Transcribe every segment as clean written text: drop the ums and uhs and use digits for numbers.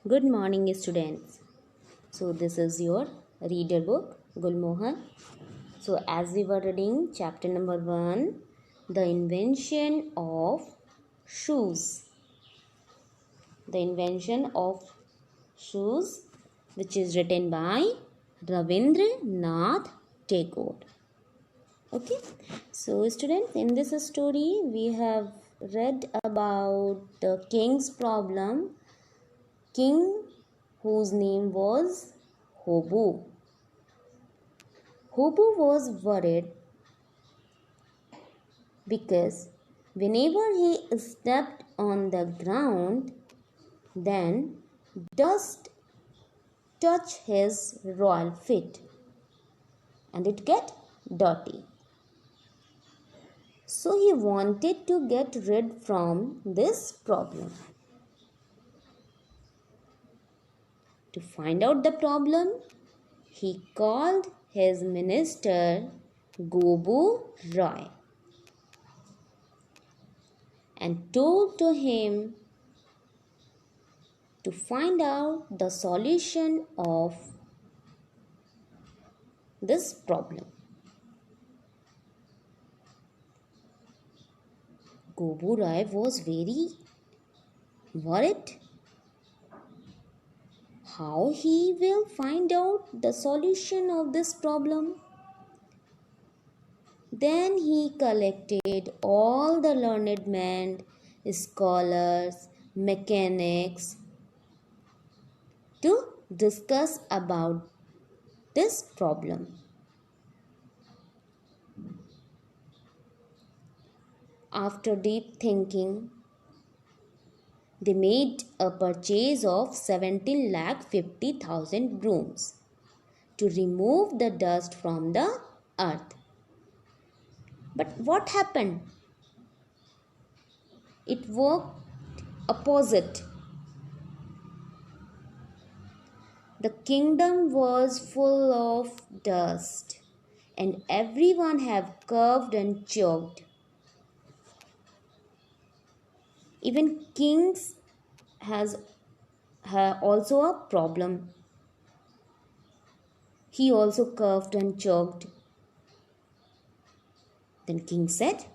Good morning, students. So, this is your reader book, Gulmohan. So, as we were reading chapter number 1, the invention of shoes. The invention of shoes, which is written by Ravindranath Tagore. Okay, so students, in this story, we have read about the king's problem. King whose name was Hobu. Hobu was worried because whenever he stepped on the ground, then dust touched his royal feet and it get dirty. So he wanted to get rid from this problem. To find out the problem, he called his minister Gobu Roy and told to him to find out the solution of this problem. Gobu Rai was very worried how he will find out the solution of this problem. Then he collected all the learned men, scholars, mechanics to discuss about this problem. After deep thinking, they made a purchase of 17,50,000 brooms to remove the dust from the earth. But what happened? It worked opposite. The kingdom was full of dust and everyone have curved and choked. Even kings has also a problem. He also coughed and choked. Then king said,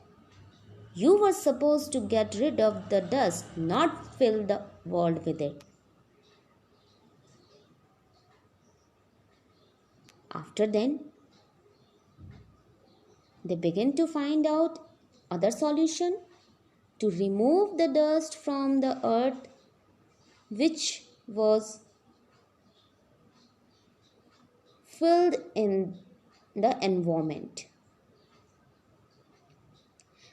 "You were supposed to get rid of the dust, not fill the world with it." After then, they began to find out other solution to remove the dust from the earth, which was filled in the environment.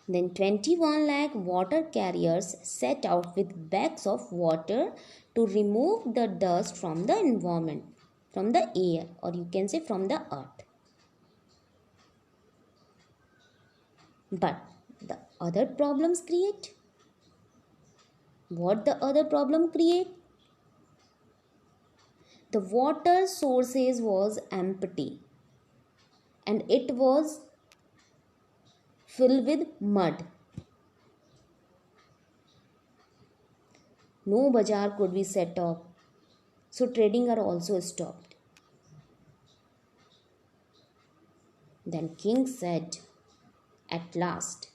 Then 21 lakh water carriers set out with bags of water to remove the dust from the environment, from the air, or you can say from the earth. But the other problems create. What the other problem create? The water sources was empty and it was filled with mud. No bazaar could be set up, so trading are also stopped. Then king said, at last,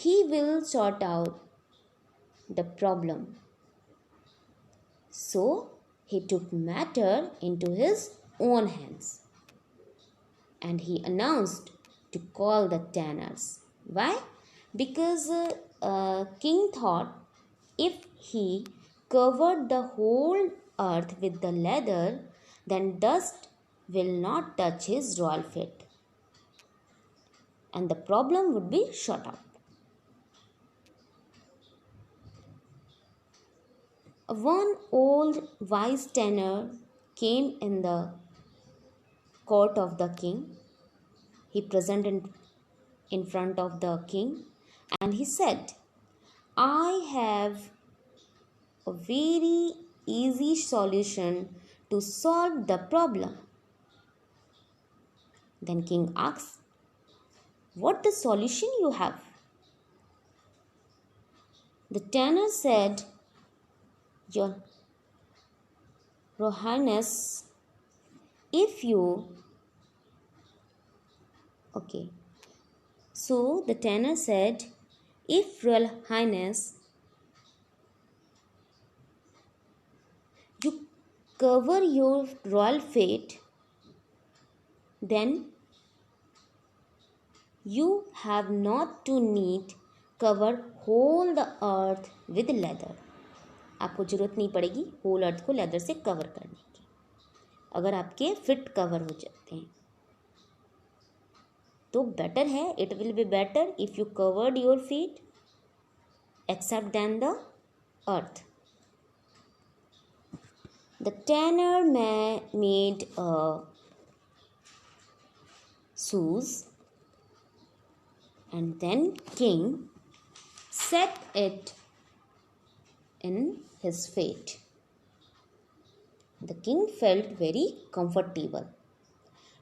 he will sort out the problem. So he took matter into his own hands and he announced to call the tanners. Why? Because king thought if he covered the whole earth with the leather, then dust will not touch his royal feet and the problem would be shut out. One old wise tanner came in the court of the king. He presented in front of the king and he said, "I have a very easy solution to solve the problem." Then king asked, "What the solution you have?" The tanner said, Your Highness, if you okay. So the tenor said, if Royal Highness, you cover your royal fate, then you have not to need cover whole the earth with leather. आपको जरूरत नहीं पड़ेगी whole earth को leather से cover करने की, अगर आपके फिट कवर हो जाते हैं तो बेटर है. It will be better if you covered your feet except than the earth. The tanner made a shoes, and then king set it in his feet. The king felt very comfortable,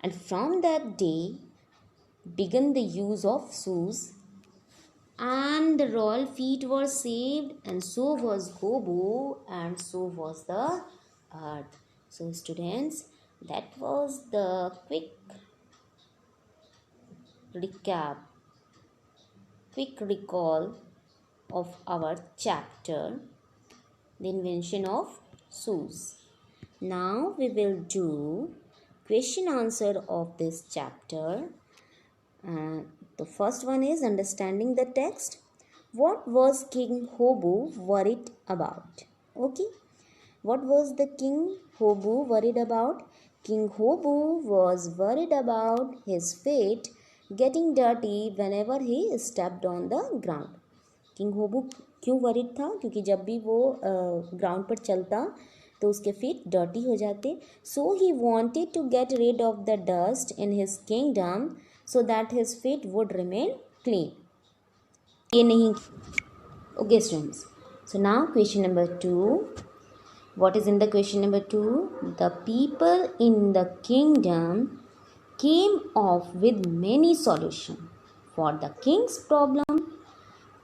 and from that day began the use of shoes, and the royal feet were saved, and so was Hobo, and so was the earth. So students, that was the quick recall of our chapter, the invention of shoes. Now we will do question answer of this chapter. The first one is understanding the text. What was King Hobo worried about? Okay. What was the King Hobo worried about? King Hobo was worried about his feet getting dirty whenever he stepped on the ground. King Hobo क्यों worried था? क्योंकि जब भी वो ground पर चलता तो उसके फीट डर्टी हो जाते. So he wanted to get rid of the dust in his kingdom so that his feet would remain clean. ये नहीं. Okay students. So now question number 2. What is in the question number 2? The people in the kingdom came off with many solutions for the king's problem.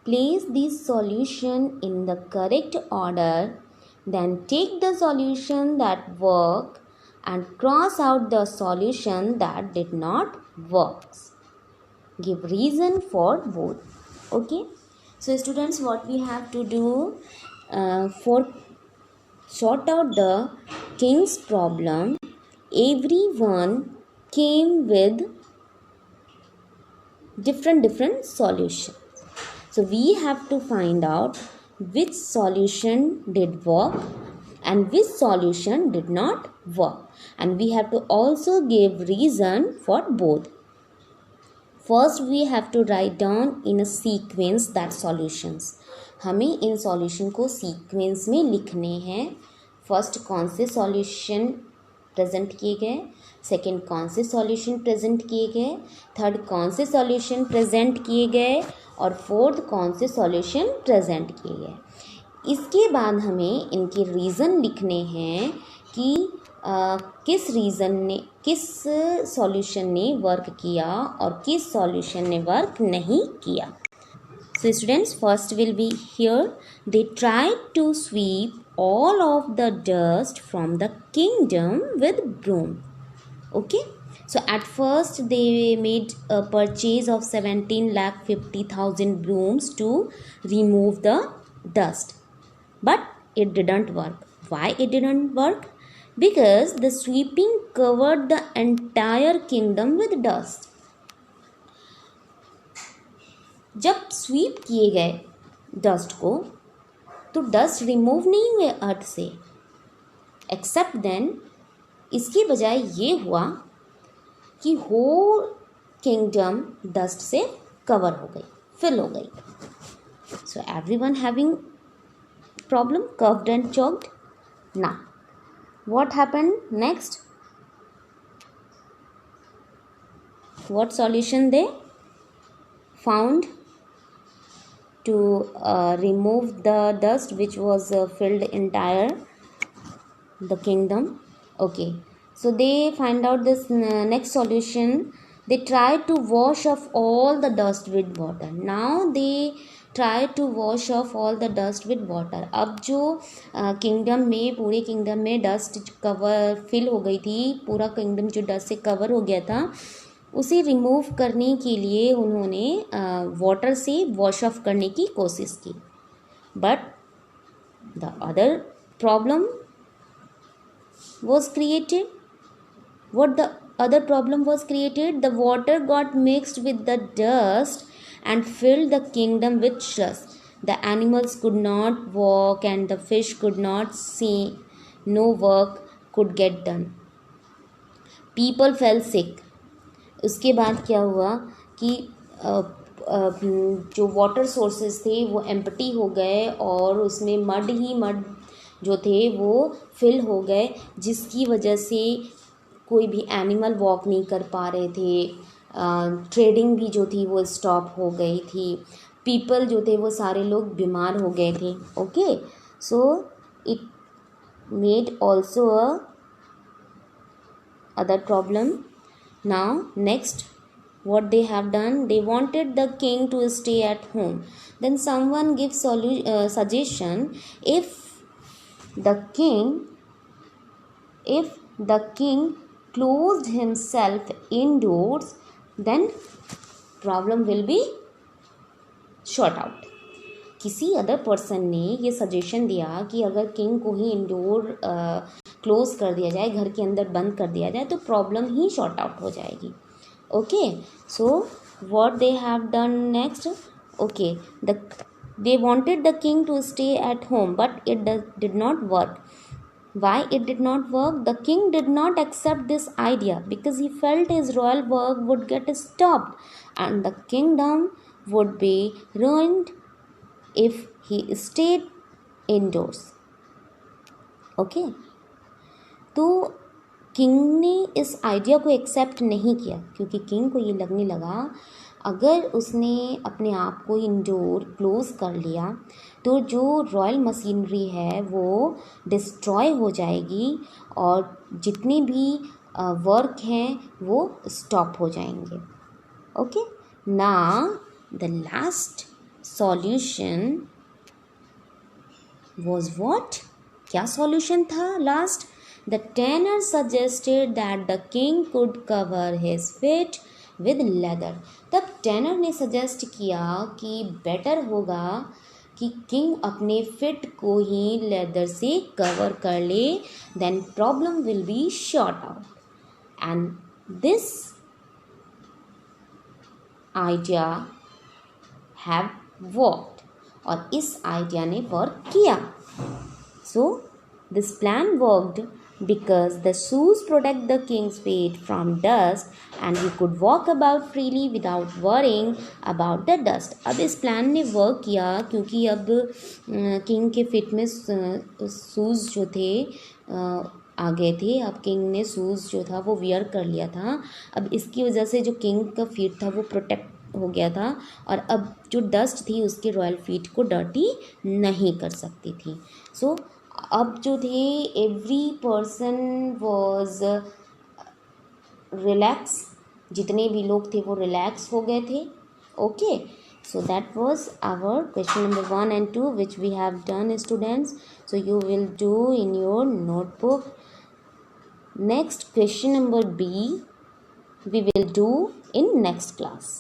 Place this solution in the correct order, then take the solution that worked and cross out the solution that did not work. Give reason for both. Okay. So students, what we have to do for sort out the king's problem, everyone came with different solutions. So we have to find out which solution did work and which solution did not work, and we have to also give reason for both. First we have to write down in a sequence that solutions. हमें in solution को sequence में लिखने हैं. First कौन से solution present किए गए, second कौन से सॉल्यूशन प्रेजेंट किए गए, थर्ड कौन से सॉल्यूशन प्रेजेंट किए गए, और फोर्थ कौन से सॉल्यूशन प्रेजेंट किए गए. इसके बाद हमें इनके रीज़न लिखने हैं कि किस सॉल्यूशन ने वर्क किया और किस सॉल्यूशन ने वर्क नहीं किया. So students, first will be here. They tried to sweep all of the dust from the kingdom with broom. Okay. So at first they made a purchase of 17,50,000 brooms to remove the dust. But it didn't work. Why it didn't work? Because the sweeping covered the entire kingdom with dust. जब SVEEP किए गए dust को तो dust remove नहीं हुए अर्थ से, accept then इसकी बजाय ये हुआ कि होल किंगडम डस्ट से कवर हो गई, फिल हो गई. So everyone having problem curved and choked. Now what happened next? What solution they found to remove the dust which was filled entire the kingdom. Okay, so they find out this next solution. They try to wash off all the dust with water. Now they try to wash off all the dust with water. अब जो kingdom में, पूरे kingdom में dust cover fill हो गई थी, पूरा kingdom जो डस्ट से कवर हो गया था, उसे रिमूव करने के लिए उन्होंने वाटर से वॉश ऑफ करने की कोशिश की। But the other problem was created. What the other problem was created? The water got mixed with the dust and filled the kingdom with dust. The animals could not walk and the fish could not see. No work could get done. People fell sick. उसके बाद क्या हुआ कि जो water sources थे वो empty हो गए और उसमें मड ही मड जो थे वो फिल हो गए, जिसकी वजह से कोई भी एनिमल वॉक नहीं कर पा रहे थे। ट्रेडिंग भी जो थी वो स्टॉप हो गई थी। पीपल जो थे वो सारे लोग बीमार हो गए थे। Okay, so it made also other problem. Now next what they have done, they wanted the king to stay at home. Then someone gives suggestion, if the king closed himself indoors, then problem will be short out. किसी other person ने ये suggestion दिया कि अगर king को ही indoor close कर दिया जाए, घर के अंदर बंद कर दिया जाए, तो प्रॉब्लम ही शॉर्ट आउट हो जाएगी। Okay, so what they have done next? Okay, they wanted the king to stay at home, but it did not work. Why it did not work? The king did not accept this idea because he felt his royal work would get stopped and the kingdom would be ruined if he stayed indoors. Okay, तो king ने इस idea को accept नहीं किया, क्योंकि king को ये लगने लगा अगर उसने अपने आप को इंडोर क्लोज कर लिया तो जो रॉयल मशीनरी है वो डिस्ट्रॉय हो जाएगी और जितने भी वर्क हैं वो स्टॉप हो जाएंगे। Okay, now the last solution was what? क्या सॉल्यूशन था last? The tanner suggested that the king could cover his feet with leather. तब टैनर ने सजेस्ट किया कि बेटर होगा कि किंग अपने फिट को ही लेदर से कवर कर ले, then problem will be short out. And this idea have worked, और इस आइडिया ने वर्क किया। So this plan worked because the shoes protect the king's feet from dust and he could walk about freely without worrying about the dust. अब इस plan ने work किया क्योंकि अब किंग के फिट में शूज़ जो थे आ गए थे। अब किंग ने शूज़ जो था वो वियर कर लिया था। अब इसकी वजह से जो किंग का फीट था वो प्रोटेक्ट हो गया था और अब जो डस्ट थी उसके रॉयल फीट को डर्टी नहीं कर सकती थी। सो अब जो थे एवरी पर्सन वॉज रिलैक्स, जितने भी लोग थे वो रिलैक्स हो गए थे। Okay, so that was our question number 1 and 2 which we have done, students. So you will do in your notebook. Next question number B we will do in next class.